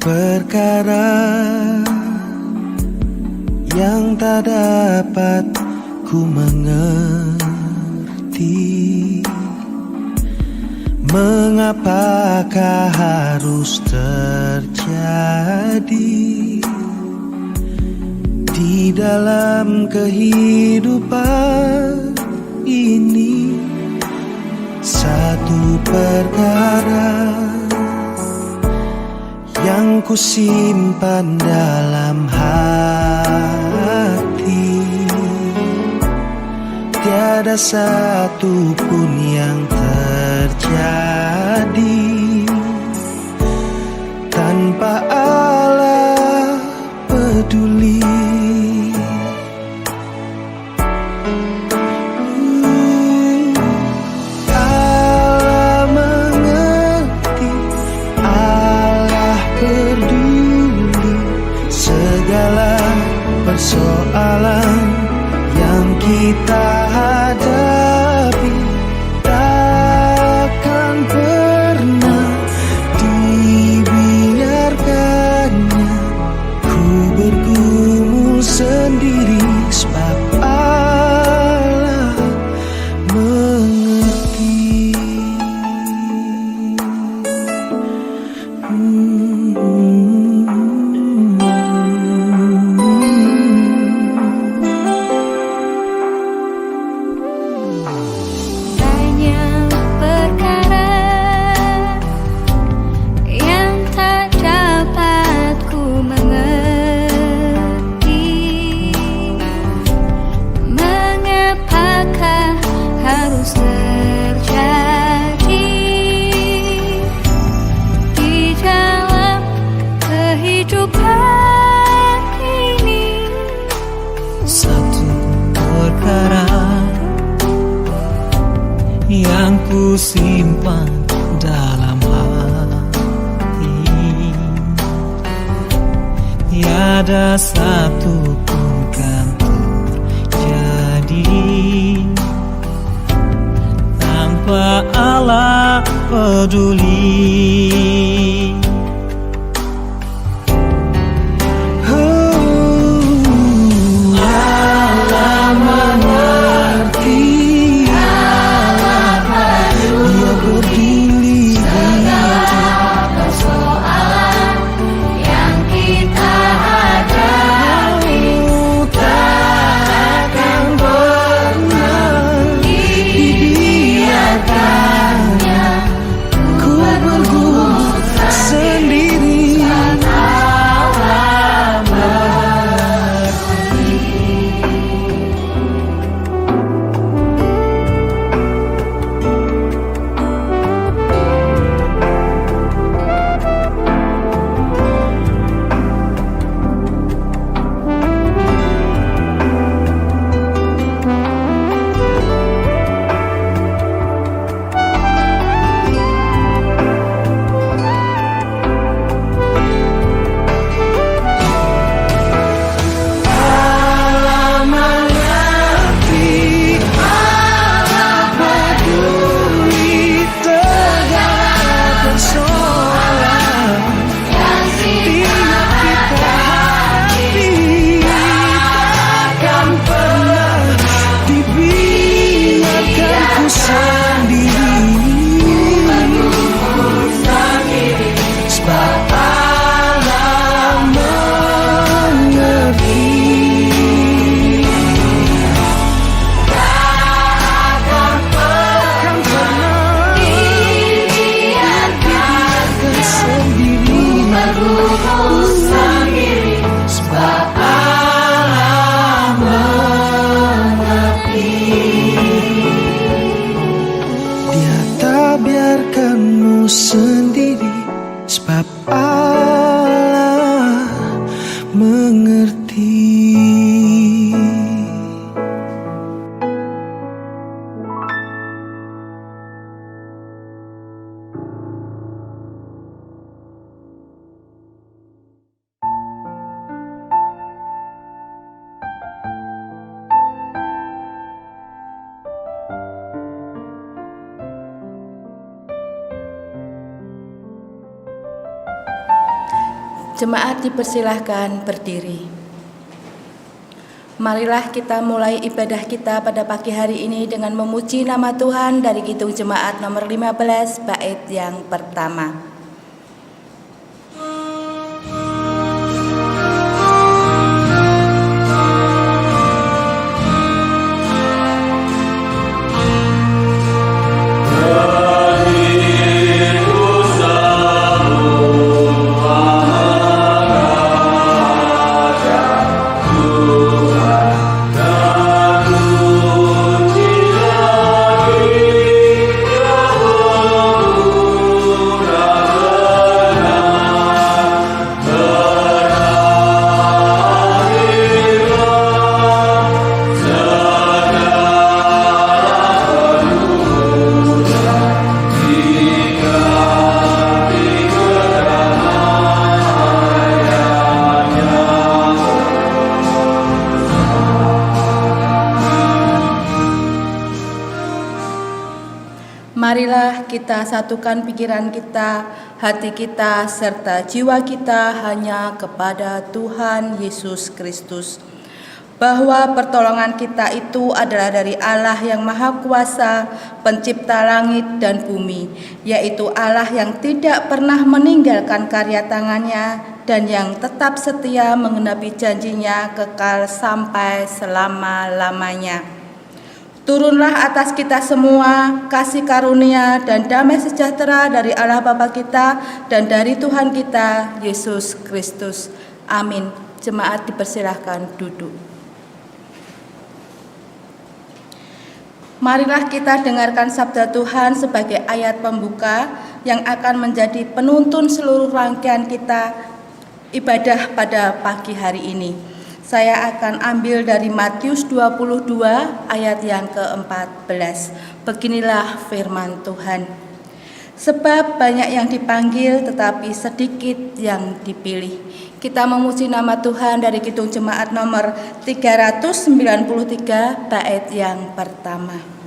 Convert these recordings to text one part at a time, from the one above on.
perkara yang tak dapat ku mengerti. Mengapakah harus terjadi di dalam kehidupan ini? Satu perkara yang ku simpan dalam hati, tiada satu pun yang terjadi tanpa Allah peduli. Allah mengerti, Allah peduli segala persoalan yang kita hadapi. Takkan pernah dibiarkannya ku bergumul sendiri, sebab Allah mengerti. Banyak perkara yang tak dapat ku mengerti. Mengapakah harus terjadi di dalam kehidupan ini? Satu perkara yang ku simpan dalam hati, tiada satu pun kan terjadi tanpa Allah peduli. Allah mengerti, Dia peduli Persoalan yang kita hadapi, takkan pernah dibiarkannya ku bergumul sendiri. Allah mengerti, Allah peduli segala persoalan yang tiap kita hadapi. Takkan pernah dibiarkan ku sendiri, sebab Allah mengerti. Takkan pernah dibiarkan sendiri, sebab Allah mengerti. Dia tak biarkanmu sendiri, sebab Allah mengerti. Jemaat dipersilahkan berdiri. Marilah kita mulai ibadah kita pada pagi hari ini dengan memuji nama Tuhan dari Kidung Jemaat nomor 15 bait yang pertama. Marilah kita satukan pikiran kita, hati kita, serta jiwa kita hanya kepada Tuhan Yesus Kristus. Bahwa pertolongan kita itu adalah dari Allah yang Maha Kuasa, pencipta langit dan bumi, yaitu Allah yang tidak pernah meninggalkan karya tangannya dan yang tetap setia mengenapi janjinya kekal sampai selama-lamanya. Turunlah atas kita semua kasih karunia dan damai sejahtera dari Allah Bapa kita dan dari Tuhan kita Yesus Kristus. Amin. Jemaat dipersilahkan duduk. Marilah kita dengarkan sabda Tuhan sebagai ayat pembuka yang akan menjadi penuntun seluruh rangkaian kita ibadah pada pagi hari ini. Saya akan ambil dari Matius 22 ayat yang ke-14. Beginilah firman Tuhan. Sebab banyak yang dipanggil tetapi sedikit yang dipilih. Kita memuji nama Tuhan dari Kidung Jemaat nomor 393 bait yang pertama.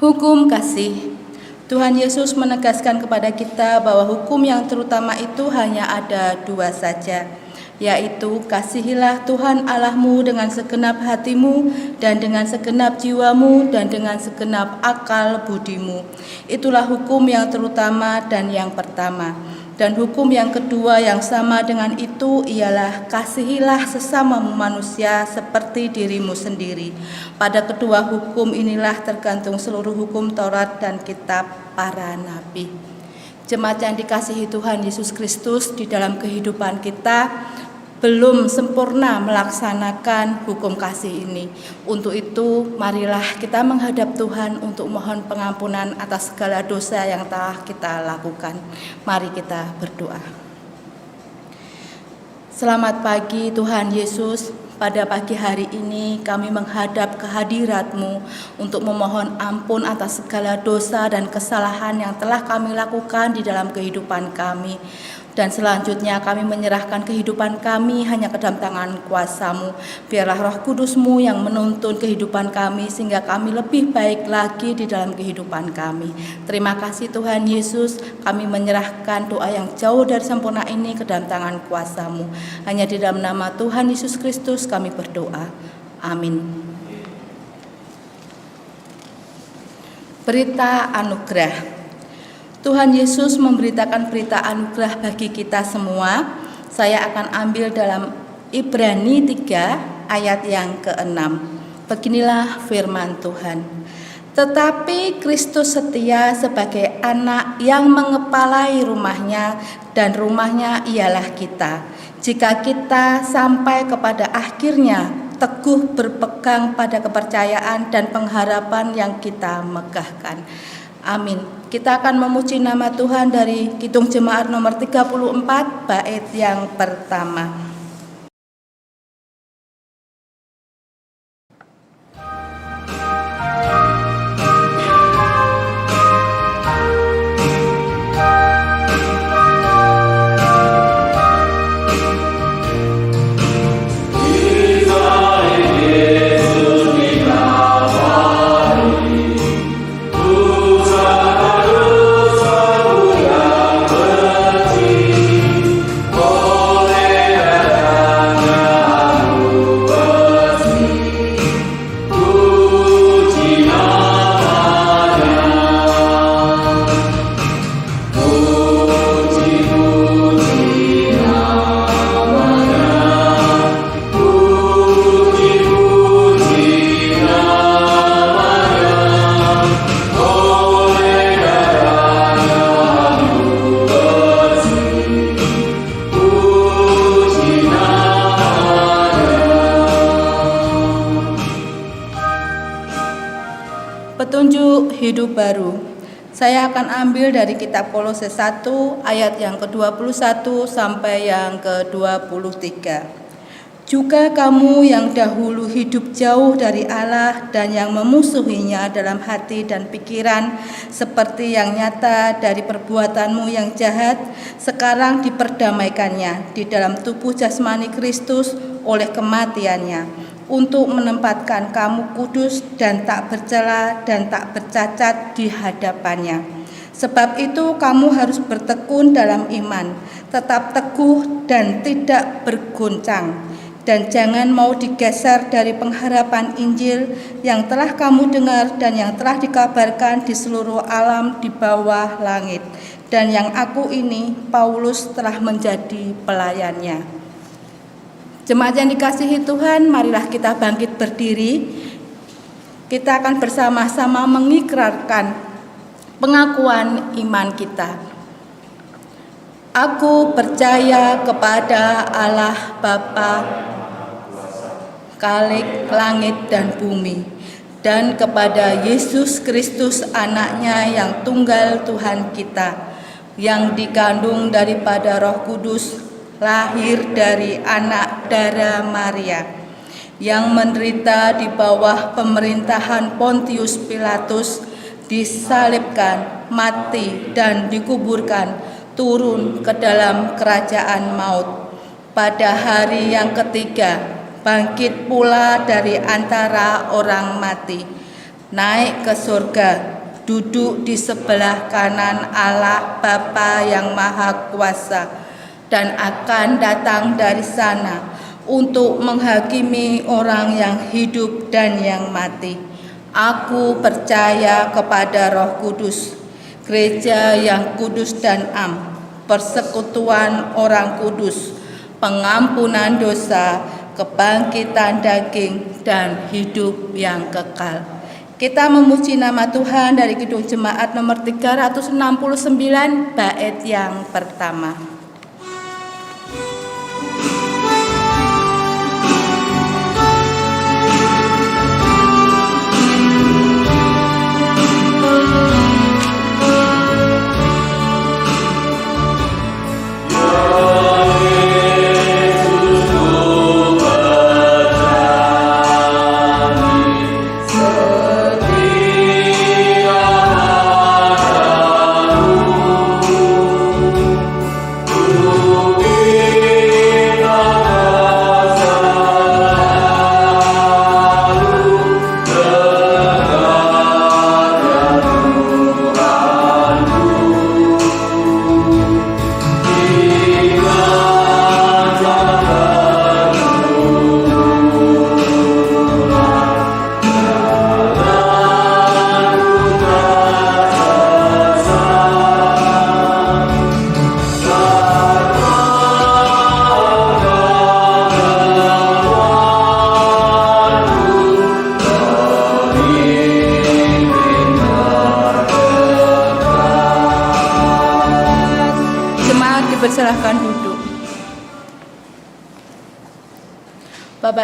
Hukum kasih. Tuhan Yesus menegaskan kepada kita bahwa hukum yang terutama itu hanya ada dua saja, yaitu kasihilah Tuhan Allahmu dengan segenap hatimu dan dengan segenap jiwamu dan dengan segenap akal budimu. Itulah hukum yang terutama dan yang pertama. Dan hukum yang kedua yang sama dengan itu ialah kasihilah sesamamu manusia seperti dirimu sendiri. Pada kedua hukum inilah tergantung seluruh hukum Taurat dan kitab para nabi. Jemaat yang dikasihi Tuhan Yesus Kristus, di dalam kehidupan kita belum sempurna melaksanakan hukum kasih ini. Untuk itu, marilah kita menghadap Tuhan untuk mohon pengampunan atas segala dosa yang telah kita lakukan. Mari kita berdoa. Selamat pagi Tuhan Yesus, pada pagi hari ini kami menghadap kehadirat-Mu untuk memohon ampun atas segala dosa dan kesalahan yang telah kami lakukan di dalam kehidupan kami. Dan selanjutnya kami menyerahkan kehidupan kami hanya ke dalam tangan kuasa-Mu. Biarlah Roh Kudus-Mu yang menuntun kehidupan kami sehingga kami lebih baik lagi di dalam kehidupan kami. Terima kasih Tuhan Yesus, kami menyerahkan doa yang jauh dari sempurna ini ke dalam tangan kuasa-Mu. Hanya di dalam nama Tuhan Yesus Kristus kami berdoa. Amin. Berita anugerah. Tuhan Yesus memberitakan berita anugerah bagi kita semua. Saya akan ambil dalam Ibrani 3 ayat yang ke-6. Beginilah firman Tuhan. Tetapi Kristus setia sebagai anak yang mengepalai rumahnya, dan rumahnya ialah kita. Jika kita sampai kepada akhirnya teguh berpegang pada kepercayaan dan pengharapan yang kita megahkan. Amin. Kita akan memuji nama Tuhan dari Kidung Jemaat nomor 34 bait yang pertama. Petunjuk hidup baru. Saya akan ambil dari kitab Kolose 1 ayat yang ke-21 sampai yang ke-23. Juga kamu yang dahulu hidup jauh dari Allah dan yang memusuhinya dalam hati dan pikiran, seperti yang nyata dari perbuatanmu yang jahat, sekarang diperdamaikannya di dalam tubuh jasmani Kristus oleh kematiannya, untuk menempatkan kamu kudus dan tak bercela dan tak bercacat di hadapannya. Sebab itu kamu harus bertekun dalam iman, tetap teguh dan tidak bergoncang, dan jangan mau digeser dari pengharapan Injil yang telah kamu dengar dan yang telah dikabarkan di seluruh alam di bawah langit, dan yang aku ini, Paulus, telah menjadi pelayannya. Jemaat yang dikasihi Tuhan, marilah kita bangkit berdiri. Kita akan bersama-sama mengikrarkan pengakuan iman kita. Aku percaya kepada Allah Bapa, Khalik langit dan bumi, dan kepada Yesus Kristus anaknya yang tunggal Tuhan kita, yang dikandung daripada Roh Kudus, lahir dari anak darah Maria, yang menderita di bawah pemerintahan Pontius Pilatus, disalibkan, mati, dan dikuburkan, turun ke dalam kerajaan maut. Pada hari yang ketiga, bangkit pula dari antara orang mati, naik ke surga, duduk di sebelah kanan Allah Bapa yang Maha Kuasa, dan akan datang dari sana untuk menghakimi orang yang hidup dan yang mati. Aku percaya kepada Roh Kudus, gereja yang kudus dan am, persekutuan orang kudus, pengampunan dosa, kebangkitan daging, dan hidup yang kekal. Kita memuji nama Tuhan dari Kidung Jemaat nomor 369 bait yang pertama.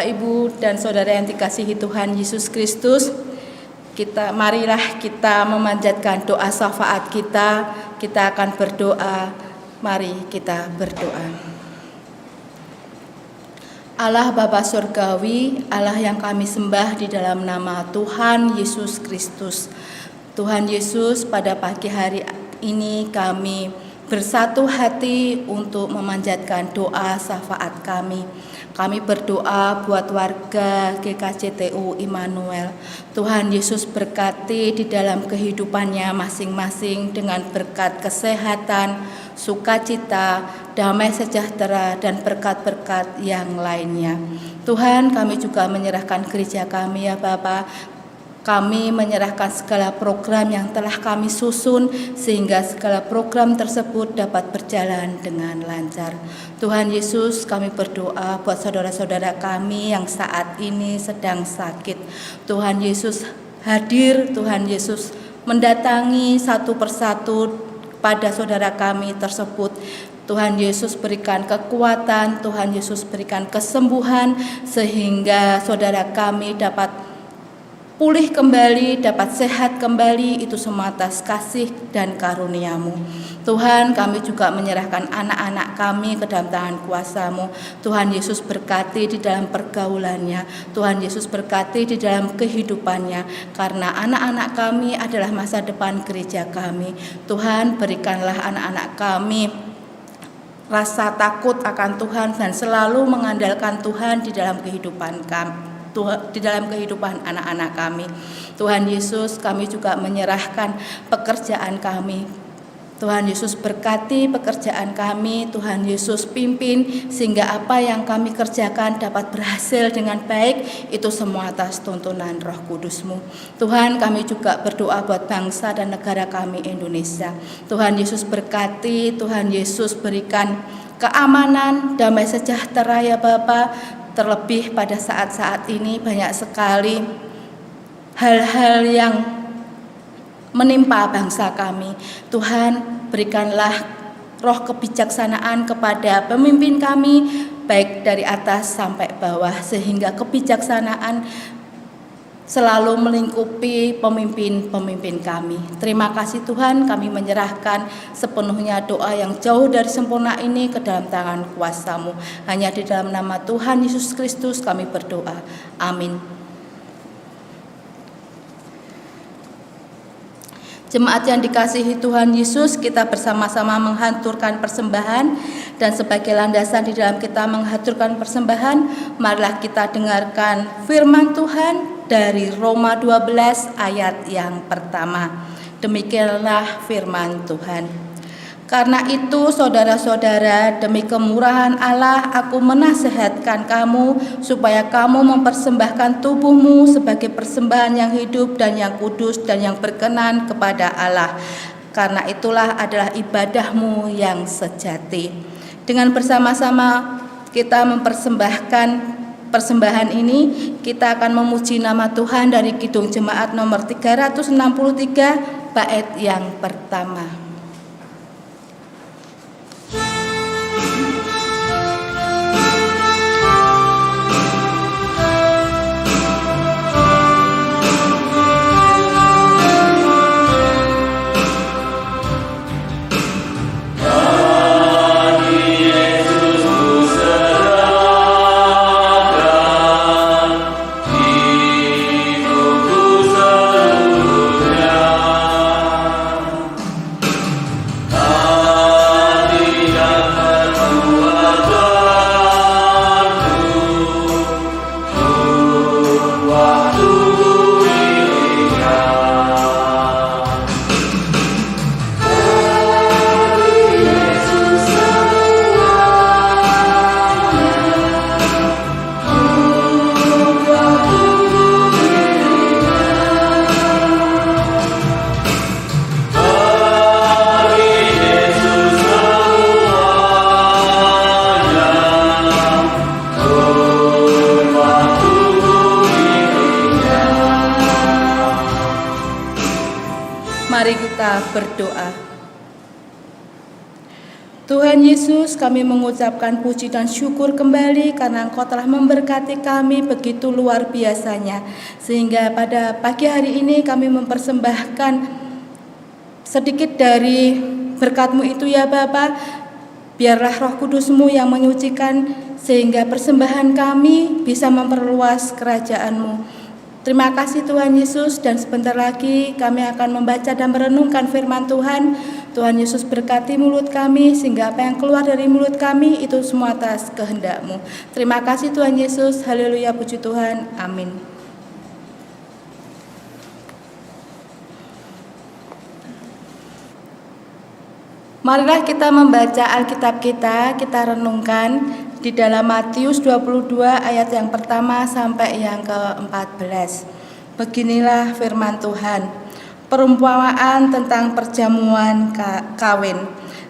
Bapak, Ibu, dan saudara yang dikasihi Tuhan Yesus Kristus, marilah kita memanjatkan doa syafaat kita. Kita akan berdoa. Mari kita berdoa. Allah Bapa Surgawi, Allah yang kami sembah di dalam nama Tuhan Yesus Kristus. Tuhan Yesus, pada pagi hari ini kami bersatu hati untuk memanjatkan doa syafaat kami. Kami berdoa buat warga GKJTU Immanuel. Tuhan Yesus berkati di dalam kehidupannya masing-masing dengan berkat kesehatan, sukacita, damai sejahtera, dan berkat-berkat yang lainnya. Tuhan, kami juga menyerahkan gereja kami ya Bapa. Kami menyerahkan segala program yang telah kami susun sehingga segala program tersebut dapat berjalan dengan lancar. Tuhan Yesus, kami berdoa buat saudara-saudara kami yang saat ini sedang sakit. Tuhan Yesus hadir, Tuhan Yesus mendatangi satu persatu pada saudara kami tersebut. Tuhan Yesus berikan kekuatan, Tuhan Yesus berikan kesembuhan sehingga saudara kami dapat pulih kembali, dapat sehat kembali. Itu semua atas kasih dan karunia-Mu. Tuhan, kami juga menyerahkan anak-anak kami ke dalam tangan kuasa-Mu. Tuhan Yesus berkati di dalam pergaulannya, Tuhan Yesus berkati di dalam kehidupannya, karena anak-anak kami adalah masa depan gereja kami. Tuhan, berikanlah anak-anak kami rasa takut akan Tuhan dan selalu mengandalkan Tuhan di dalam kehidupan kami, di dalam kehidupan anak-anak kami. Tuhan Yesus, kami juga menyerahkan pekerjaan kami. Tuhan Yesus berkati pekerjaan kami, Tuhan Yesus pimpin sehingga apa yang kami kerjakan dapat berhasil dengan baik. Itu semua atas tuntunan Roh Kudus-Mu. Tuhan, kami juga berdoa buat bangsa dan negara kami Indonesia. Tuhan Yesus berkati, Tuhan Yesus berikan keamanan, damai sejahtera ya Bapa. Terlebih pada saat-saat ini banyak sekali hal-hal yang menimpa bangsa kami. Tuhan, berikanlah roh kebijaksanaan kepada pemimpin kami, baik dari atas sampai bawah, sehingga kebijaksanaan selalu melingkupi pemimpin-pemimpin kami. Terima kasih Tuhan, kami menyerahkan sepenuhnya doa yang jauh dari sempurna ini ke dalam tangan kuasa-Mu. Hanya di dalam nama Tuhan Yesus Kristus kami berdoa. Amin. Jemaat yang dikasihi Tuhan Yesus, kita bersama-sama menghaturkan persembahan, dan sebagai landasan di dalam kita menghaturkan persembahan, marilah kita dengarkan firman Tuhan dari Roma 12 ayat yang pertama. Demikianlah firman Tuhan. Karena itu saudara-saudara, demi kemurahan Allah aku menasihatkan kamu supaya kamu mempersembahkan tubuhmu sebagai persembahan yang hidup dan yang kudus dan yang berkenan kepada Allah. Karena itulah adalah ibadahmu yang sejati. Dengan bersama-sama kita mempersembahkan persembahan ini, kita akan memuji nama Tuhan dari Kidung Jemaat nomor 363 bait yang pertama. Mari kita berdoa. Tuhan Yesus, kami mengucapkan puji dan syukur kembali karena Engkau telah memberkati kami begitu luar biasanya. Sehingga pada pagi hari ini kami mempersembahkan sedikit dari berkat-Mu itu ya Bapa. Biarlah Roh Kudus-Mu yang menyucikan sehingga persembahan kami bisa memperluas kerajaan-Mu. Terima kasih Tuhan Yesus, dan sebentar lagi kami akan membaca dan merenungkan firman Tuhan. Tuhan Yesus berkati mulut kami sehingga apa yang keluar dari mulut kami itu semua atas kehendak-Mu. Terima kasih Tuhan Yesus, haleluya, puji Tuhan, amin. Marilah kita membaca Alkitab kita renungkan di dalam Matius 22 ayat yang pertama sampai yang ke-14. Beginilah firman Tuhan. Perumpamaan tentang perjamuan kawin.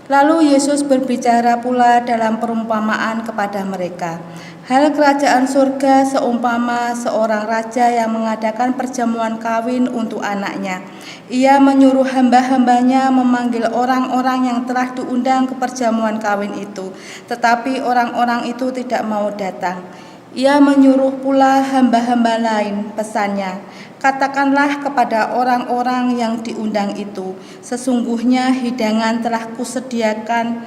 Lalu Yesus berbicara pula dalam perumpamaan kepada mereka. Hal kerajaan surga seumpama seorang raja yang mengadakan perjamuan kawin untuk anaknya. Ia menyuruh hamba-hambanya memanggil orang-orang yang telah diundang ke perjamuan kawin itu, tetapi orang-orang itu tidak mau datang. Ia menyuruh pula hamba-hamba lain, pesannya, katakanlah kepada orang-orang yang diundang itu, sesungguhnya hidangan telah kusediakan,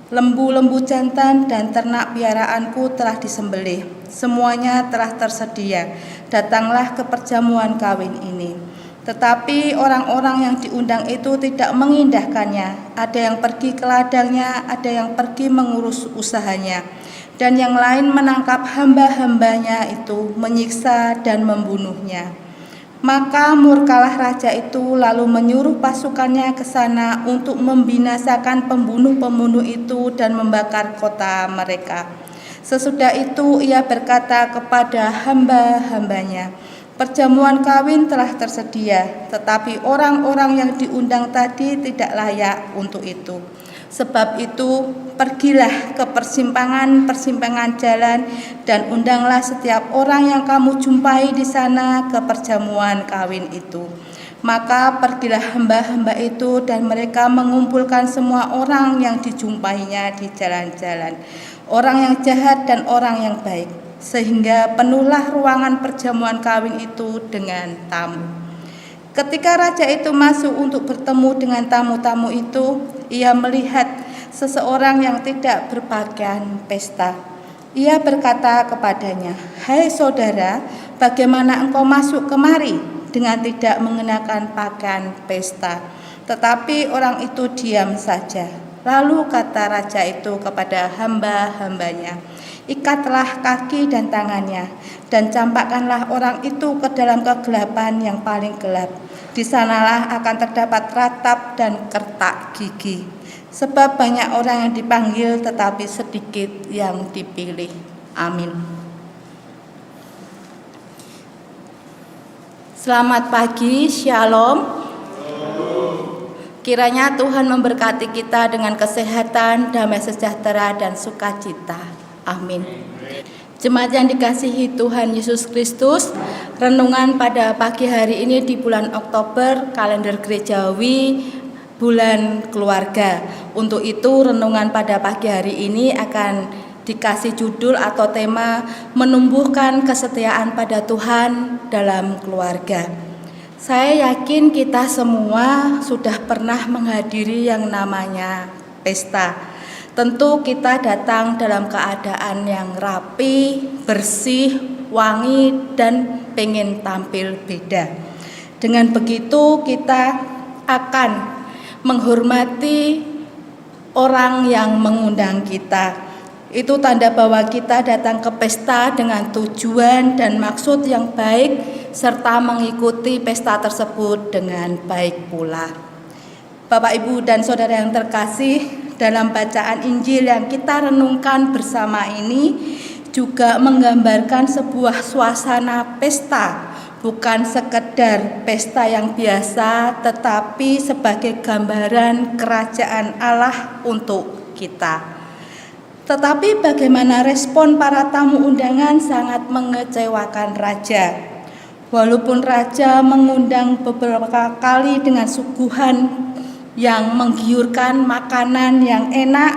lembu-lembu jantan dan ternak piaraanku telah disembelih, semuanya telah tersedia, datanglah ke perjamuan kawin ini. Tetapi orang-orang yang diundang itu tidak mengindahkannya, ada yang pergi ke ladangnya, ada yang pergi mengurus usahanya, dan yang lain menangkap hamba-hambanya itu, menyiksa dan membunuhnya. Maka murkalah raja itu lalu menyuruh pasukannya ke sana untuk membinasakan pembunuh-pembunuh itu dan membakar kota mereka. Sesudah itu ia berkata kepada hamba-hambanya, perjamuan kawin telah tersedia, tetapi orang-orang yang diundang tadi tidak layak untuk itu. Sebab itu, pergilah ke persimpangan-persimpangan jalan dan undanglah setiap orang yang kamu jumpai di sana ke perjamuan kawin itu. Maka pergilah hamba-hamba itu dan mereka mengumpulkan semua orang yang dijumpainya di jalan-jalan, orang yang jahat dan orang yang baik, sehingga penuhlah ruangan perjamuan kawin itu dengan tamu. Ketika raja itu masuk untuk bertemu dengan tamu-tamu itu, ia melihat seseorang yang tidak berpakaian pesta. Ia berkata kepadanya, "Hai saudara, bagaimana engkau masuk kemari dengan tidak mengenakan pakaian pesta?" Tetapi orang itu diam saja. Lalu kata raja itu kepada hamba-hambanya, "Ikatlah kaki dan tangannya, dan campakkanlah orang itu ke dalam kegelapan yang paling gelap. Di sanalah akan terdapat ratap dan kertak gigi. Sebab banyak orang yang dipanggil, tetapi sedikit yang dipilih." Amin. Selamat pagi, Shalom. Kiranya Tuhan memberkati kita dengan kesehatan, damai sejahtera, dan sukacita. Amin. Jemaat yang dikasihi Tuhan Yesus Kristus, renungan pada pagi hari ini di bulan Oktober, kalender gerejawi, bulan keluarga. Untuk itu renungan pada pagi hari ini akan dikasih judul atau tema menumbuhkan kesetiaan pada Tuhan dalam keluarga. Saya yakin kita semua sudah pernah menghadiri yang namanya pesta. Tentu kita datang dalam keadaan yang rapi, bersih, wangi, dan pengen tampil beda. Dengan begitu kita akan menghormati orang yang mengundang kita. Itu tanda bahwa kita datang ke pesta dengan tujuan dan maksud yang baik, serta mengikuti pesta tersebut dengan baik pula. Bapak, Ibu, dan Saudara yang terkasih, dalam bacaan Injil yang kita renungkan bersama ini juga menggambarkan sebuah suasana pesta, bukan sekedar pesta yang biasa, tetapi sebagai gambaran kerajaan Allah untuk kita. Tetapi bagaimana respon para tamu undangan sangat mengecewakan raja. Walaupun raja mengundang beberapa kali dengan suguhan yang menggiurkan, makanan yang enak,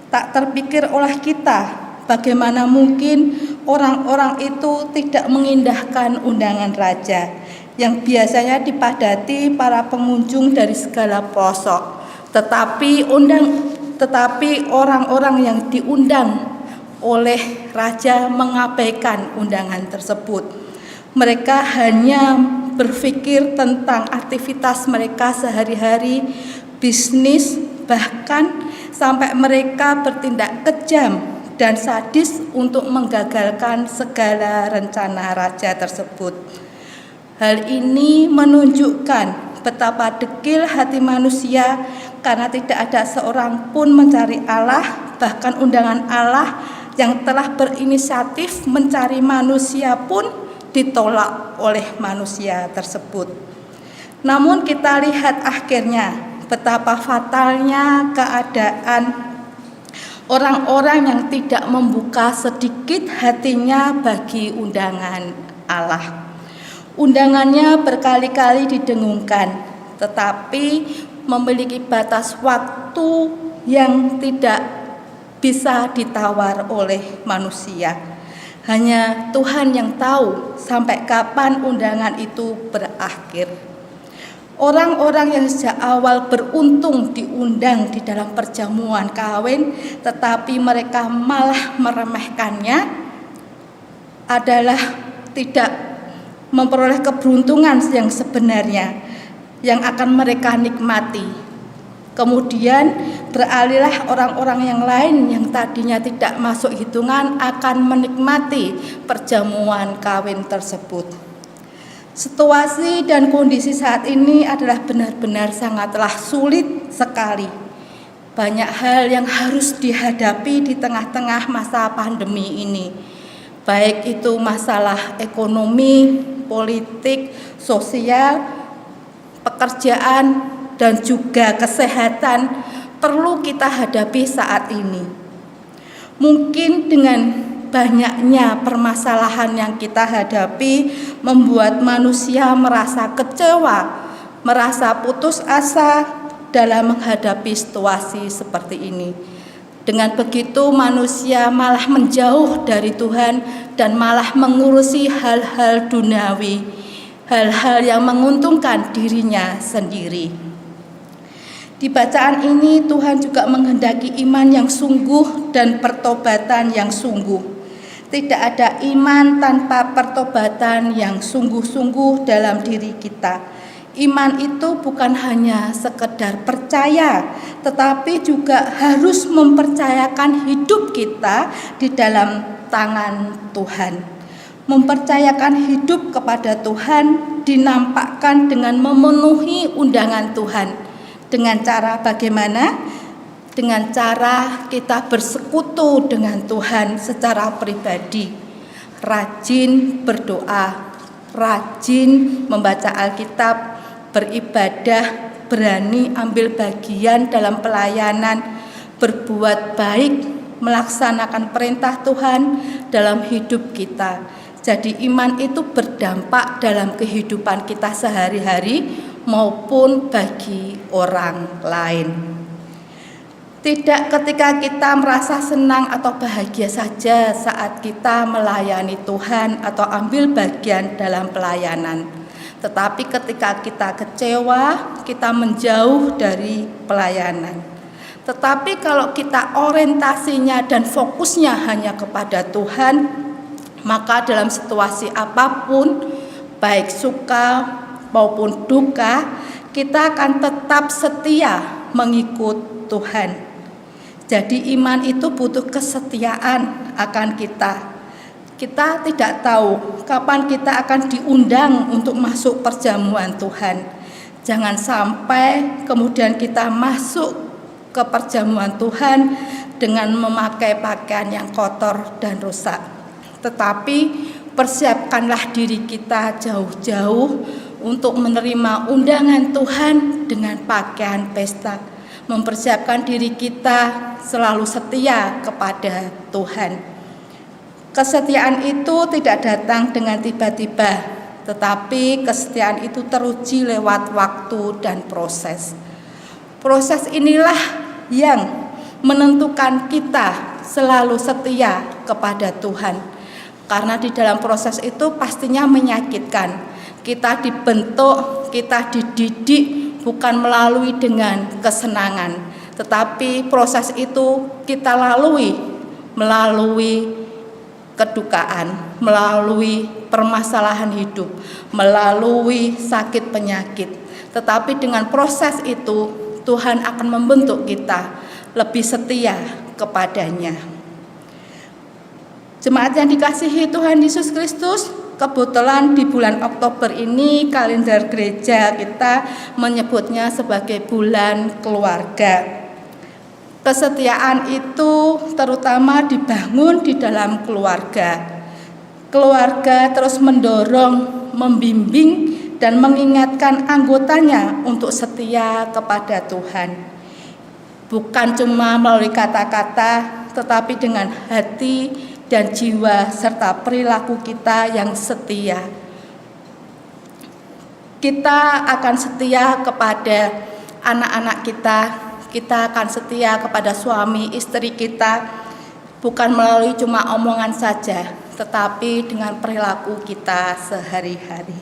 Tak terpikir oleh kita, bagaimana mungkin orang-orang itu tidak mengindahkan undangan raja yang biasanya dipadati para pengunjung dari segala pelosok. Tetapi orang-orang yang diundang oleh raja mengabaikan undangan tersebut. Mereka hanya berpikir tentang aktivitas mereka sehari-hari, bisnis, bahkan sampai mereka bertindak kejam dan sadis untuk menggagalkan segala rencana raja tersebut. Hal ini menunjukkan betapa dekil hati manusia karena tidak ada seorang pun mencari Allah, bahkan undangan Allah yang telah berinisiatif mencari manusia pun ditolak oleh manusia tersebut. Namun kita lihat akhirnya betapa fatalnya keadaan orang-orang yang tidak membuka sedikit hatinya bagi undangan Allah. Undangannya berkali-kali didengungkan, tetapi memiliki batas waktu yang tidak bisa ditawar oleh manusia. Hanya Tuhan yang tahu sampai kapan undangan itu berakhir. Orang-orang yang sejak awal beruntung diundang di dalam perjamuan kawin, tetapi mereka malah meremehkannya, adalah tidak memperoleh keberuntungan yang sebenarnya yang akan mereka nikmati. Kemudian beralihlah orang-orang yang lain yang tadinya tidak masuk hitungan akan menikmati perjamuan kawin tersebut. Situasi dan kondisi saat ini adalah benar-benar sangatlah sulit sekali. Banyak hal yang harus dihadapi di tengah-tengah masa pandemi ini. Baik itu masalah ekonomi, politik, sosial, pekerjaan, dan juga kesehatan perlu kita hadapi saat ini. Mungkin dengan banyaknya permasalahan yang kita hadapi membuat manusia merasa kecewa, merasa putus asa dalam menghadapi situasi seperti ini. Dengan begitu manusia malah menjauh dari Tuhan dan malah mengurusi hal-hal duniawi, hal-hal yang menguntungkan dirinya sendiri. Di bacaan ini Tuhan juga menghendaki iman yang sungguh dan pertobatan yang sungguh. Tidak ada iman tanpa pertobatan yang sungguh-sungguh dalam diri kita. Iman itu bukan hanya sekedar percaya, tetapi juga harus mempercayakan hidup kita di dalam tangan Tuhan. Mempercayakan hidup kepada Tuhan dinampakkan dengan memenuhi undangan Tuhan. Dengan cara bagaimana? Dengan cara kita bersekutu dengan Tuhan secara pribadi, rajin berdoa, rajin membaca Alkitab, beribadah, berani ambil bagian dalam pelayanan, berbuat baik, melaksanakan perintah Tuhan dalam hidup kita. Jadi iman itu berdampak dalam kehidupan kita sehari-hari maupun bagi orang lain. Tidak ketika kita merasa senang atau bahagia saja saat kita melayani Tuhan atau ambil bagian dalam pelayanan. Tetapi ketika kita kecewa, kita menjauh dari pelayanan. Tetapi kalau kita orientasinya dan fokusnya hanya kepada Tuhan, maka dalam situasi apapun, baik suka maupun duka, kita akan tetap setia mengikut Tuhan. Jadi iman itu butuh kesetiaan akan kita. Kita tidak tahu kapan kita akan diundang untuk masuk perjamuan Tuhan. Jangan sampai kemudian kita masuk ke perjamuan Tuhan dengan memakai pakaian yang kotor dan rusak. Tetapi persiapkanlah diri kita jauh-jauh untuk menerima undangan Tuhan dengan pakaian pesta. Mempersiapkan diri kita selalu setia kepada Tuhan. Kesetiaan itu tidak datang dengan tiba-tiba, tetapi kesetiaan itu teruji lewat waktu dan proses. Proses inilah yang menentukan kita selalu setia kepada Tuhan. Karena di dalam proses itu pastinya menyakitkan. Kita dibentuk, kita dididik bukan melalui dengan kesenangan, tetapi proses itu kita lalui melalui kedukaan, melalui permasalahan hidup, melalui sakit penyakit. Tetapi dengan proses itu Tuhan akan membentuk kita lebih setia kepadanya. Jemaat yang dikasihi Tuhan Yesus Kristus, kebetulan di bulan Oktober ini kalender gereja kita menyebutnya sebagai bulan keluarga. Kesetiaan itu terutama dibangun di dalam keluarga. Keluarga terus mendorong, membimbing, dan mengingatkan anggotanya untuk setia kepada Tuhan. Bukan cuma melalui kata-kata, tetapi dengan hati dan jiwa serta perilaku kita yang setia. Kita akan setia kepada anak-anak kita akan setia kepada suami istri kita, bukan melalui cuma omongan saja, tetapi dengan perilaku kita sehari-hari.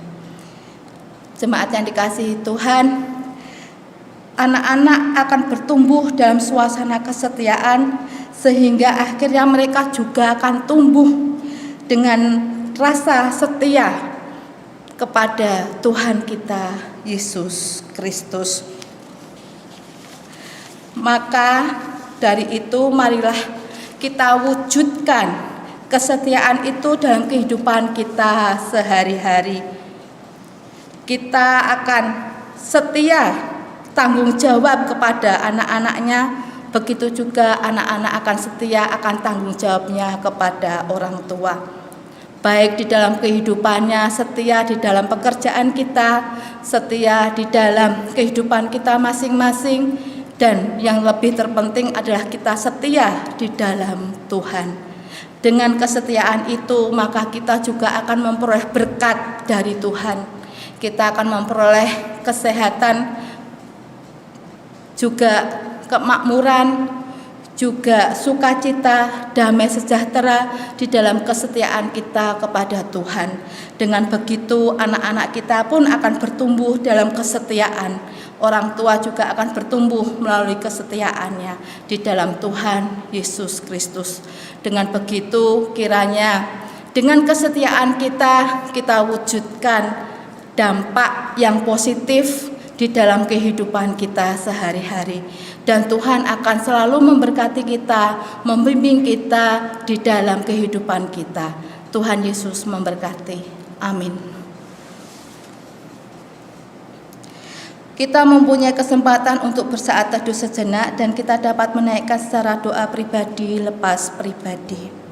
Jemaat yang dikasihi Tuhan, anak-anak akan bertumbuh dalam suasana kesetiaan, sehingga akhirnya mereka juga akan tumbuh dengan rasa setia kepada Tuhan kita Yesus Kristus. Maka dari itu marilah kita wujudkan kesetiaan itu dalam kehidupan kita sehari-hari. Kita akan setia tanggung jawab kepada anak-anaknya, begitu juga anak-anak akan setia akan tanggung jawabnya kepada orang tua. Baik di dalam kehidupannya, setia di dalam pekerjaan kita, setia di dalam kehidupan kita masing-masing, dan yang lebih terpenting adalah kita setia di dalam Tuhan. Dengan kesetiaan itu maka kita juga akan memperoleh berkat dari Tuhan. Kita akan memperoleh kesehatan, juga kemakmuran, juga sukacita, damai sejahtera di dalam kesetiaan kita kepada Tuhan. Dengan begitu anak-anak kita pun akan bertumbuh dalam kesetiaan. Orang tua juga akan bertumbuh melalui kesetiaannya di dalam Tuhan Yesus Kristus. Dengan begitu kiranya dengan kesetiaan kita wujudkan dampak yang positif di dalam kehidupan kita sehari-hari, dan Tuhan akan selalu memberkati kita, membimbing kita di dalam kehidupan kita. Tuhan Yesus memberkati. Amin. Kita mempunyai kesempatan untuk bersaat teduh sejenak, dan kita dapat menaikkan secara doa pribadi lepas pribadi.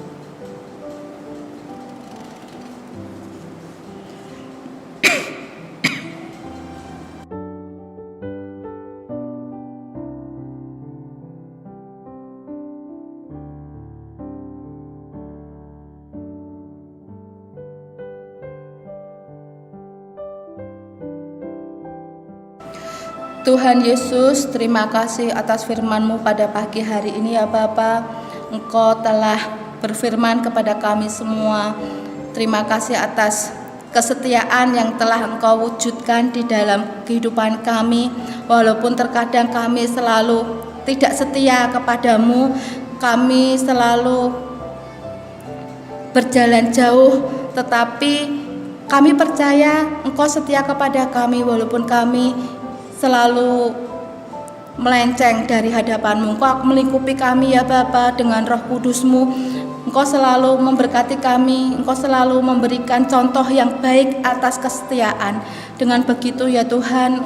Tuhan Yesus, terima kasih atas firman-Mu pada pagi hari ini ya Bapa. Engkau telah berfirman kepada kami semua. Terima kasih atas kesetiaan yang telah Engkau wujudkan di dalam kehidupan kami. Walaupun terkadang kami selalu tidak setia kepadamu, kami selalu berjalan jauh, tetapi kami percaya Engkau setia kepada kami walaupun kami selalu melenceng dari hadapan-Mu. Engkau melingkupi kami ya Bapa dengan Roh Kudus-Mu. Engkau selalu memberkati kami, Engkau selalu memberikan contoh yang baik atas kesetiaan. Dengan begitu ya Tuhan,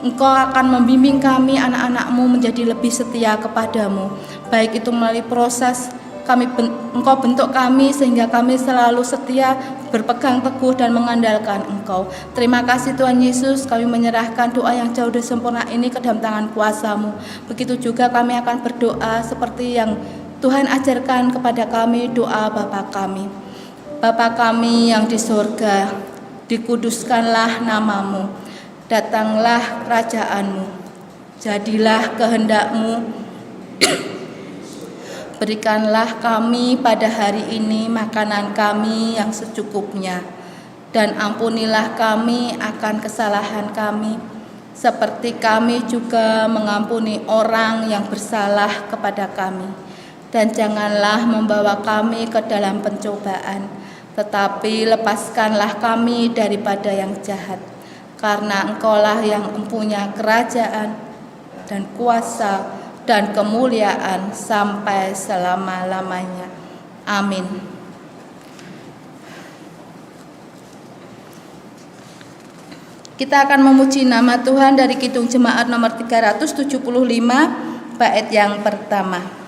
Engkau akan membimbing kami anak-anak-Mu menjadi lebih setia kepadamu. Baik itu melalui proses Engkau bentuk kami sehingga kami selalu setia, berpegang teguh dan mengandalkan Engkau. Terima kasih Tuhan Yesus, kami menyerahkan doa yang jauh dari sempurna ini ke dalam tangan kuasa-Mu. Begitu juga kami akan berdoa seperti yang Tuhan ajarkan kepada kami, doa Bapa kami. Bapa kami yang di surga, dikuduskanlah nama-Mu, datanglah kerajaan-Mu, jadilah kehendak-Mu Berikanlah kami pada hari ini makanan kami yang secukupnya, dan ampunilah kami akan kesalahan kami, seperti kami juga mengampuni orang yang bersalah kepada kami. Dan janganlah membawa kami ke dalam pencobaan, tetapi lepaskanlah kami daripada yang jahat. Karena Engkaulah yang mempunyai kerajaan dan kuasa dan kemuliaan sampai selama-lamanya. Amin. Kita akan memuji nama Tuhan dari Kidung Jemaat nomor 375, bait yang pertama.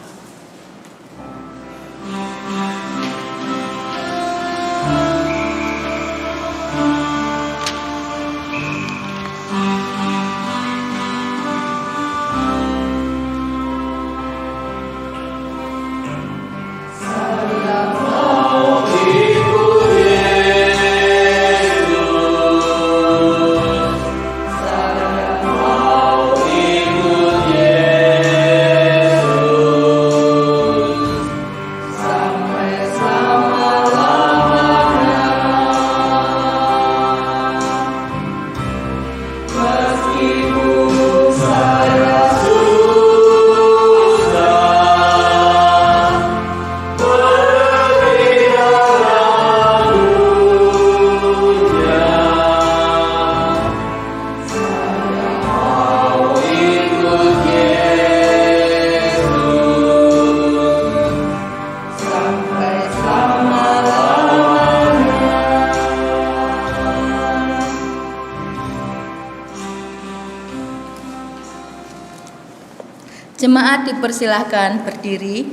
Jemaat dipersilahkan berdiri.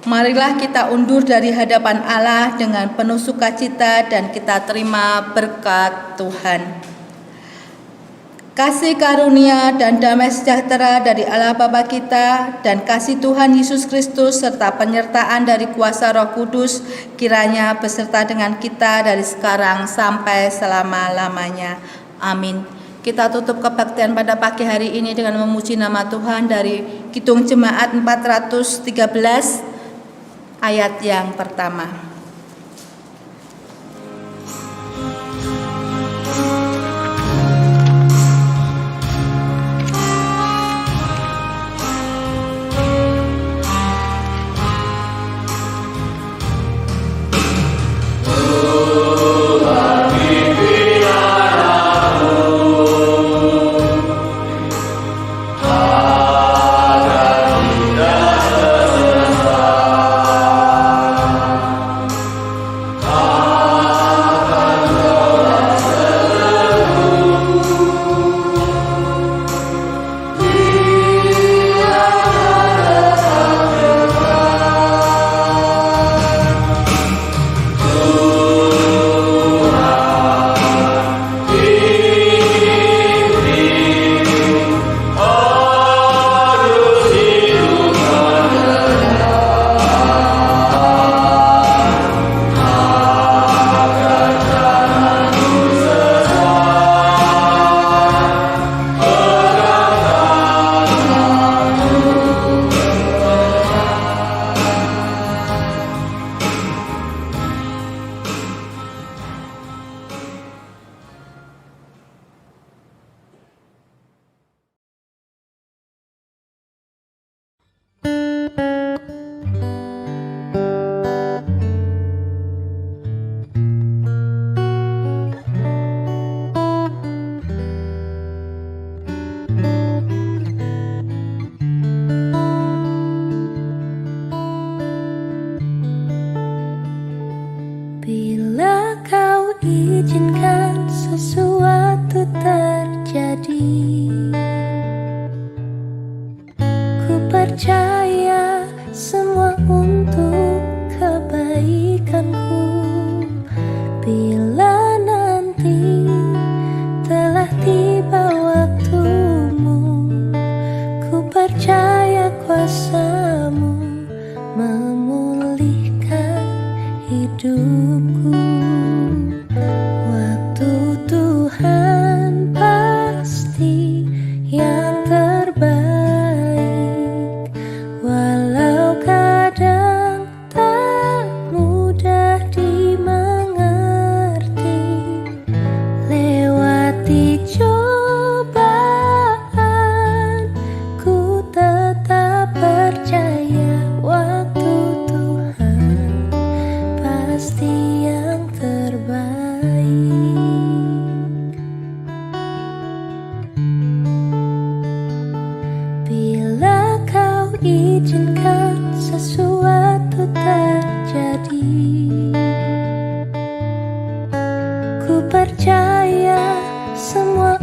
Marilah kita undur dari hadapan Allah dengan penuh sukacita dan kita terima berkat Tuhan. Kasih karunia dan damai sejahtera dari Allah Bapa kita dan kasih Tuhan Yesus Kristus serta penyertaan dari kuasa Roh Kudus kiranya beserta dengan kita dari sekarang sampai selama-lamanya. Amin. Kita tutup kebaktian pada pagi hari ini dengan memuji nama Tuhan dari Kidung Jemaat 413 ayat yang pertama. Bila kau izinkan sesuatu terjadi, ku percaya semua untuk kebaikanku. Bila nanti telah tiba waktumu, ku percaya kuasa-Mu memulihkan hidupku. Waktu Tuhan pasti yang terbaik. Ku percaya semua